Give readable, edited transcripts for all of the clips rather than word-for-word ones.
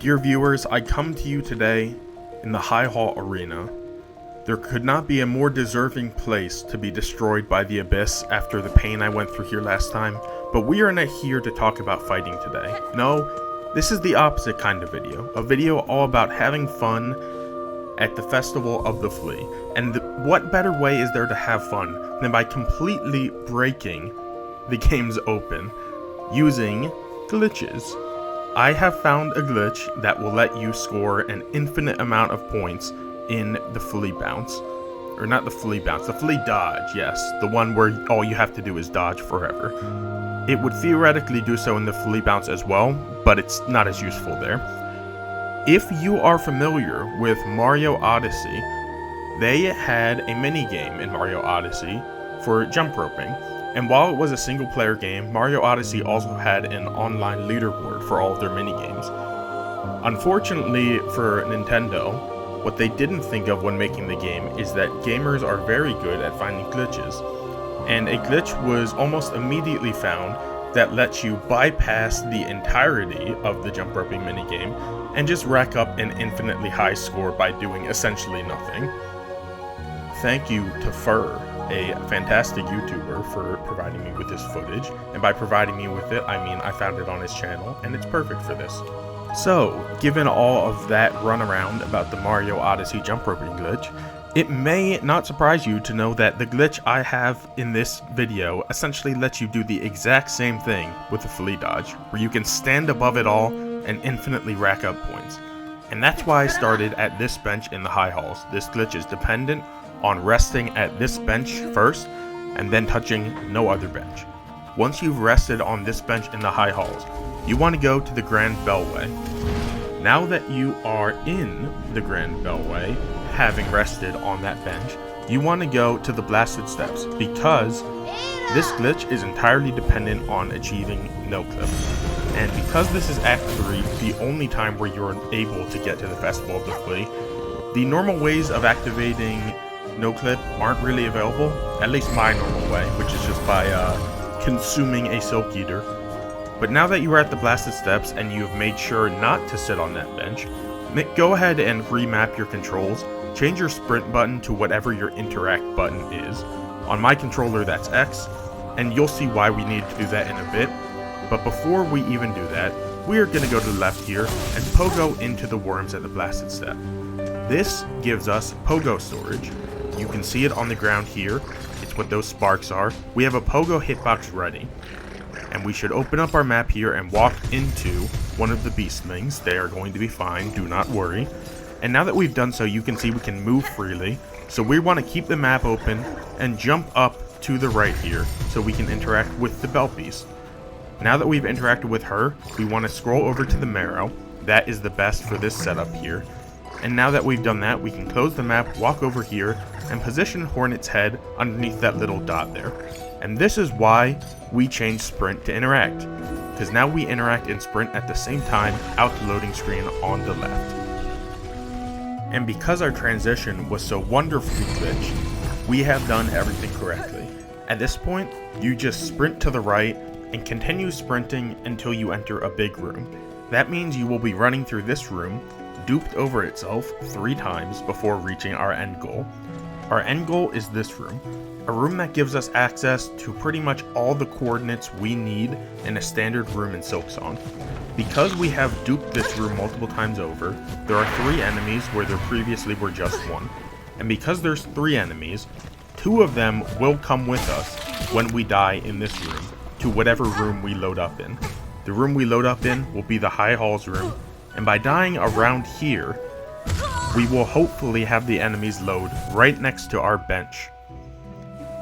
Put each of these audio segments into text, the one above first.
Dear viewers, I come to you today in the High Hall Arena. There could not be a more deserving place to be destroyed by the Abyss after the pain I went through here last time, but we are not here to talk about fighting today. No, this is the opposite kind of video, a video all about having fun at the Festival of the Flea. And what better way is there to have fun than by completely breaking the games open using glitches? I have found a glitch that will let you score an infinite amount of points in the Flea bounce. Or not the Flea bounce, the Flea dodge, yes. The one where all you have to do is dodge forever. It would theoretically do so in the Flea bounce as well, but it's not as useful there. If you are familiar with Mario Odyssey, they had a mini-game in Mario Odyssey for jump roping. And while it was a single-player game, Mario Odyssey also had an online leaderboard for all of their mini-games. Unfortunately for Nintendo, what they didn't think of when making the game is that gamers are very good at finding glitches. And a glitch was almost immediately found that lets you bypass the entirety of the jump roping minigame and just rack up an infinitely high score by doing essentially nothing. Thank you to Fur, a fantastic YouTuber, for providing me with this footage, and by providing me with it, I mean I found it on his channel, and it's perfect for this. So, given all of that runaround about the Mario Odyssey jump roping glitch, it may not surprise you to know that the glitch I have in this video essentially lets you do the exact same thing with the Flea dodge, where you can stand above it all and infinitely rack up points. And that's why I started at this bench in the high halls. This glitch is dependent on resting at this bench first, and then touching no other bench. Once you've rested on this bench in the high halls, you want to go to the Grand Bellway. Now that you are in the Grand Bellway, having rested on that bench, you want to go to the Blasted Steps, because this glitch is entirely dependent on achieving no clip. And because this is Act 3, the only time where you're able to get to the Festival of the Flea, the normal ways of activating no clip aren't really available, at least my normal way, which is just by consuming a Silk Eater. But now that you are at the Blasted Steps and you have made sure not to sit on that bench, go ahead and remap your controls, change your sprint button to whatever your interact button is. On my controller that's X, and you'll see why we need to do that in a bit. But before we even do that, we are going to go to the left here and pogo into the worms at the Blasted Step. This gives us pogo storage. You can see it on the ground here. It's what those sparks are. We have a pogo hitbox ready. And we should open up our map here and walk into one of the beastlings. They are going to be fine, do not worry. And now that we've done so, you can see we can move freely. So we want to keep the map open and jump up to the right here so we can interact with the Belt Beast. Now that we've interacted with her, we want to scroll over to the Marrow. That is the best for this setup here. And now that we've done that, we can close the map, walk over here, and position Hornet's head underneath that little dot there. And this is why we changed Sprint to Interact, because now we interact in Sprint at the same time out the loading screen on the left. And because our transition was so wonderfully glitched, we have done everything correctly. At this point, you just sprint to the right and continue sprinting until you enter a big room. That means you will be running through this room, duped over itself 3 times before reaching our end goal. Our end goal is this room, a room that gives us access to pretty much all the coordinates we need in a standard room in Silksong. Because we have duped this room multiple times over, there are 3 enemies where there previously were just 1. And because there's 3 enemies, 2 of them will come with us when we die in this room, to whatever room we load up in. The room we load up in will be the High Halls room, and by dying around here, we will hopefully have the enemies load right next to our bench.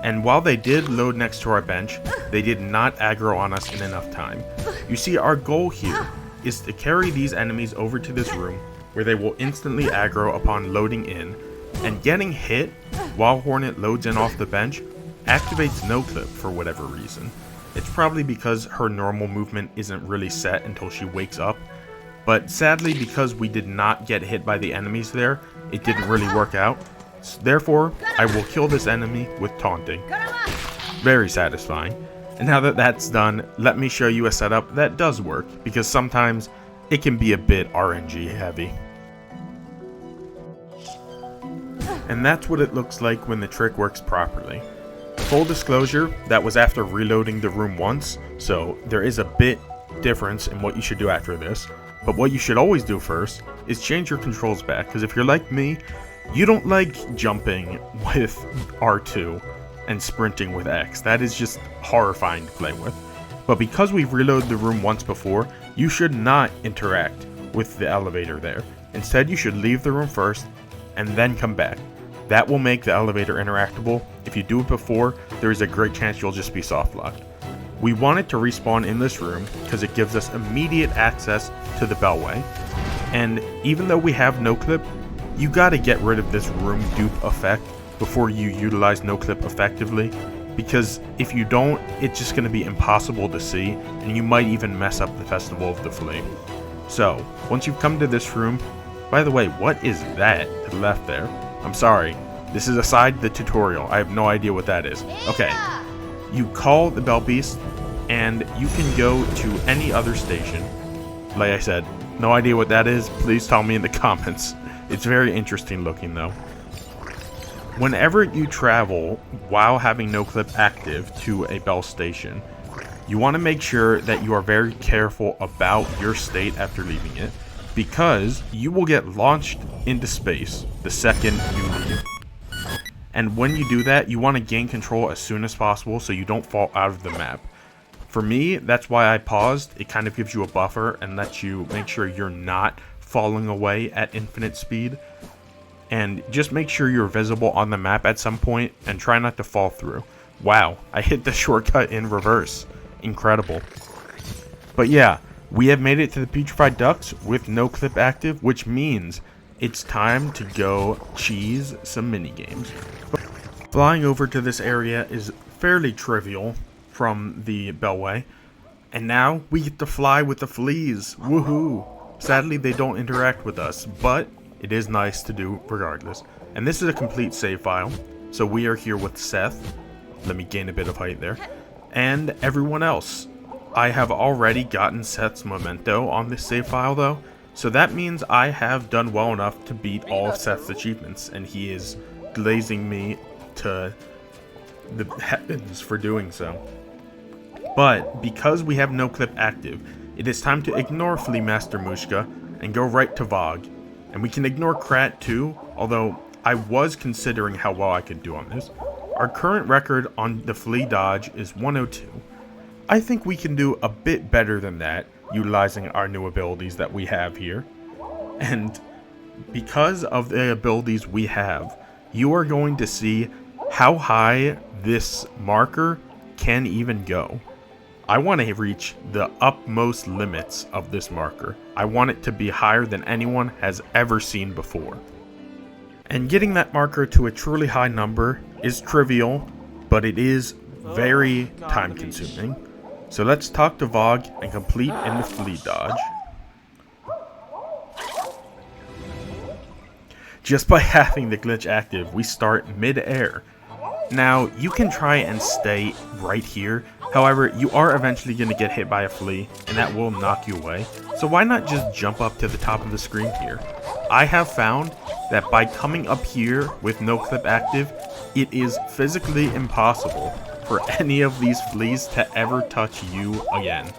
And while they did load next to our bench, they did not aggro on us in enough time. You see, our goal here is to carry these enemies over to this room where they will instantly aggro upon loading in, and getting hit while Hornet loads in off the bench activates no clip for whatever reason. It's probably because her normal movement isn't really set until she wakes up, but sadly because we did not get hit by the enemies there, it didn't really work out. Therefore, I will kill this enemy with taunting. Very satisfying. And now that that's done, let me show you a setup that does work, because sometimes it can be a bit RNG heavy. And that's what it looks like when the trick works properly. Full disclosure, that was after reloading the room once, so there is a bit difference in what you should do after this. But what you should always do first is change your controls back, because if you're like me, you don't like jumping with R2 and sprinting with X. That is just horrifying to play with. But because we've reloaded the room once before, you should not interact with the elevator there. Instead, you should leave the room first and then come back. That will make the elevator interactable. If you do it before, there is a great chance you'll just be soft locked. We want it to respawn in this room because it gives us immediate access to the bellway. And even though we have no clip, you gotta get rid of this room dupe effect before you utilize no clip effectively, because if you don't, it's just gonna be impossible to see, and you might even mess up the Festival of the Flea. So, once you've come to this room, by the way, what is that to the left there? I'm sorry, this is aside the tutorial, I have no idea what that is. Okay, you call the Bell Beast, and you can go to any other station. Like I said, no idea what that is, please tell me in the comments. It's very interesting looking though. Whenever you travel while having no clip active to a Bell station, you want to make sure that you are very careful about your state after leaving it, because you will get launched into space the second you leave. And when you do that, you want to gain control as soon as possible so you don't fall out of the map. For me, that's why I paused. It kind of gives you a buffer and lets you make sure you're not falling away at infinite speed. And just make sure you're visible on the map at some point and try not to fall through. Wow, I hit the shortcut in reverse. Incredible. But yeah, we have made it to the Petrified Ducts with no clip active, which means it's time to go cheese some minigames. Flying over to this area is fairly trivial from the Bellway. And now we get to fly with the Fleas. Woohoo! Sadly, they don't interact with us, but it is nice to do regardless. And this is a complete save file. So we are here with Seth. Let me gain a bit of height there. And everyone else. I have already gotten Seth's memento on this save file though. So that means I have done well enough to beat all of Seth's achievements. And he is glazing me to the heavens for doing so. But because we have no clip active, it is time to ignore Flea Master Mushka and go right to Vogue. And we can ignore Krat too, although I was considering how well I could do on this. Our current record on the Flea dodge is 102. I think we can do a bit better than that, utilizing our new abilities that we have here. And because of the abilities we have, you are going to see how high this marker can even go. I want to reach the utmost limits of this marker. I want it to be higher than anyone has ever seen before. And getting that marker to a truly high number is trivial, but it is very time consuming. So let's talk to Vogue and complete in the Flea dodge. Just by having the glitch active, we start mid-air. Now, you can try and stay right here. However, you are eventually going to get hit by a flea, and that will knock you away. So why not just jump up to the top of the screen here? I have found that by coming up here with no clip active, it is physically impossible for any of these fleas to ever touch you again.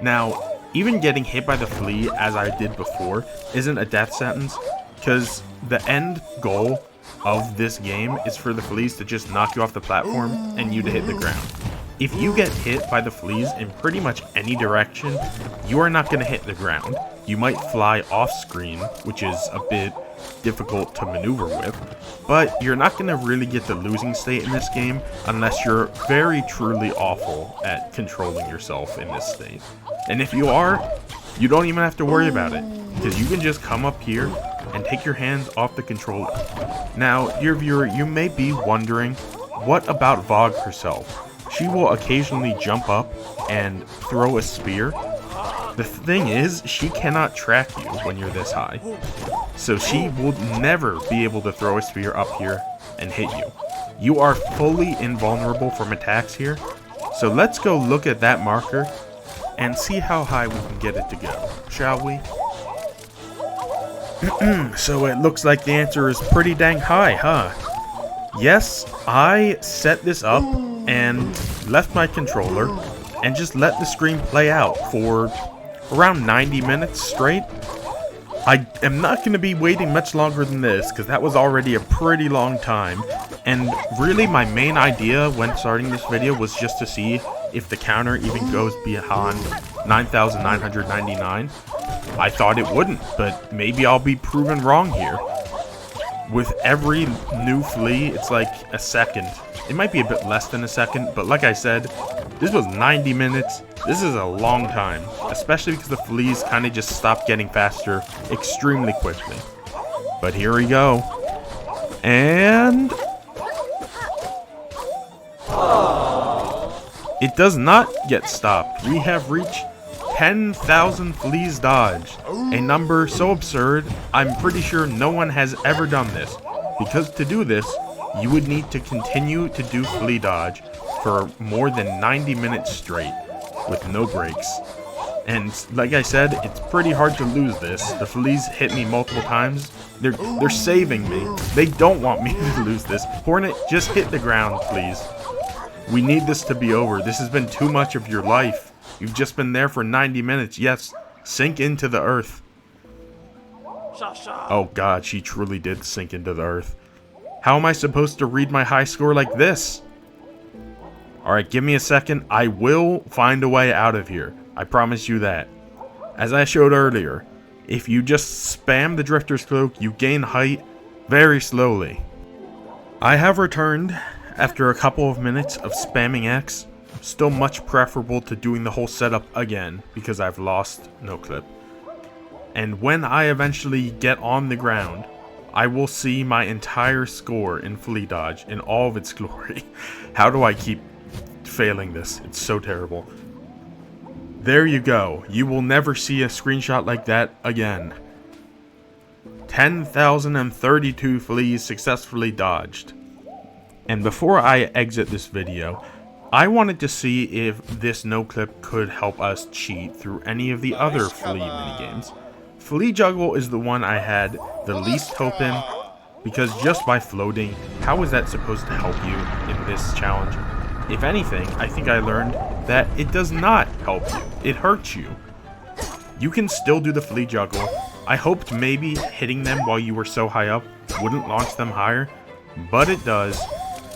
Now, even getting hit by the flea, as I did before, isn't a death sentence, because the end goal of this game is for the fleas to just knock you off the platform and you to hit the ground. If you get hit by the fleas in pretty much any direction, you are not going to hit the ground. You might fly off screen, which is a bit difficult to maneuver with, but you're not going to really get the losing state in this game unless you're very truly awful at controlling yourself in this state. And if you are, you don't even have to worry about it, because you can just come up here and take your hands off the controller. Now, dear viewer, you may be wondering, what about Vogue herself? She will occasionally jump up and throw a spear. The thing is, she cannot track you when you're this high. So she will never be able to throw a spear up here and hit you. You are fully invulnerable from attacks here. So let's go look at that marker and see how high we can get it to go, shall we? So it looks like the answer is pretty dang high, huh? Yes, I set this up and left my controller and just let the screen play out for around 90 minutes straight. I am not going to be waiting much longer than this, because that was already a pretty long time. And really my main idea when starting this video was just to see if the counter even goes beyond 9,999. I thought it wouldn't, but maybe I'll be proven wrong here. With every new Flea, it's like a second. It might be a bit less than a second, but like I said, this was 90 minutes. This is a long time, especially because the Fleas kind of just stopped getting faster extremely quickly. But here we go. And it does not get stopped. We have reached 10,000 Fleas dodged, a number so absurd, I'm pretty sure no one has ever done this, because to do this, you would need to continue to do Flea dodge for more than 90 minutes straight, with no breaks. And like I said, it's pretty hard to lose this. The Fleas hit me multiple times. They're saving me. They don't want me to lose this. Hornet, just hit the ground, please. We need this to be over. This has been too much of your life. You've just been there for 90 minutes. Yes, sink into the earth. Oh god, she truly did sink into the earth. How am I supposed to read my high score like this? Alright, give me a second. I will find a way out of here. I promise you that. As I showed earlier, if you just spam the Drifter's Cloak, you gain height very slowly. I have returned after a couple of minutes of spamming X. Still much preferable to doing the whole setup again, because I've lost no-clip. And when I eventually get on the ground, I will see my entire score in Flea dodge in all of its glory. How do I keep failing this? It's so terrible. There you go. You will never see a screenshot like that again. 10,032 Fleas successfully dodged. And before I exit this video, I wanted to see if this no-clip could help us cheat through any of the other Flea minigames. Flea Juggle is the one I had the least hope in, because just by floating, how is that supposed to help you in this challenge? If anything, I think I learned that it does not help you. It hurts you. You can still do the Flea Juggle. I hoped maybe hitting them while you were so high up wouldn't launch them higher, but it does.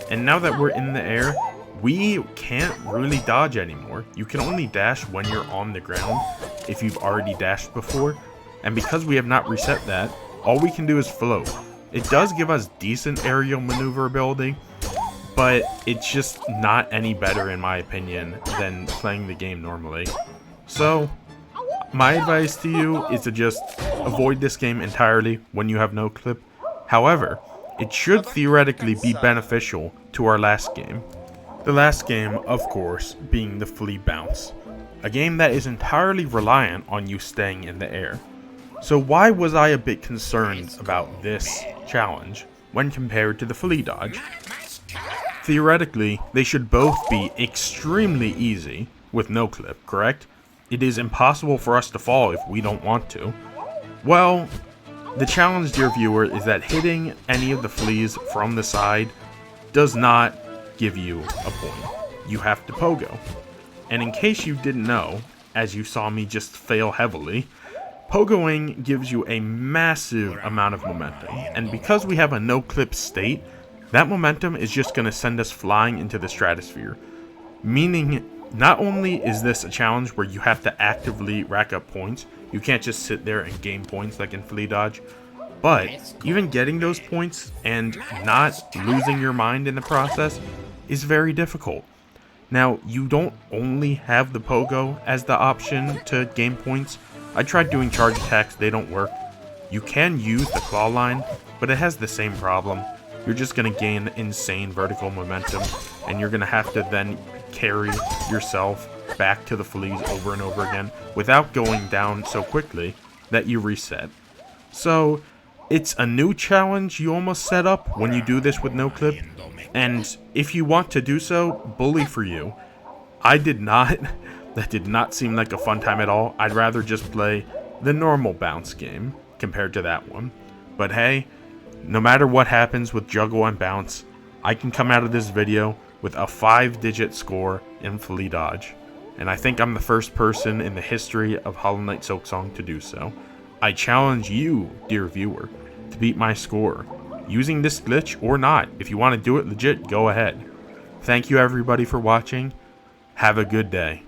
And now that we're in the air, we can't really dodge anymore. You can only dash when you're on the ground if you've already dashed before. And because we have not reset that, all we can do is float. It does give us decent aerial maneuverability, but it's just not any better in my opinion than playing the game normally. So, my advice to you is to just avoid this game entirely when you have no clip. However, it should theoretically be beneficial to our last game. The last game, of course, being the Flea Bounce, a game that is entirely reliant on you staying in the air. So why was I a bit concerned about this challenge when compared to the Flea Dodge? Theoretically, they should both be extremely easy with no clip, correct? It is impossible for us to fall if we don't want to. Well, the challenge, dear viewer, is that hitting any of the Fleas from the side does not give you a point. You have to pogo. And in case you didn't know, as you saw me just fail heavily, pogoing gives you a massive amount of momentum. And because we have a no-clip state, that momentum is just going to send us flying into the stratosphere. Meaning, not only is this a challenge where you have to actively rack up points, you can't just sit there and gain points like in Flea Dodge, but even getting those points and not losing your mind in the process is very difficult. Now, you don't only have the pogo as the option to gain points. I tried doing charge attacks, they don't work. You can use the claw line, but it has the same problem. You're just going to gain insane vertical momentum, and you're going to have to then carry yourself back to the Fleas over and over again without going down so quickly that you reset. So, it's a new challenge you almost set up when you do this with no clip, and if you want to do so, bully for you. I did not That did not seem like a fun time at all. I'd rather just play the normal bounce game compared to that one. But hey, no matter what happens with juggle and bounce, I can come out of this video with a 5-digit score in Flea dodge. And I think I'm the first person in the history of Hollow Knight Silksong to do so. I challenge you, dear viewer, to beat my score, using this glitch or not. If you want to do it legit, go ahead. Thank you everybody for watching. Have a good day.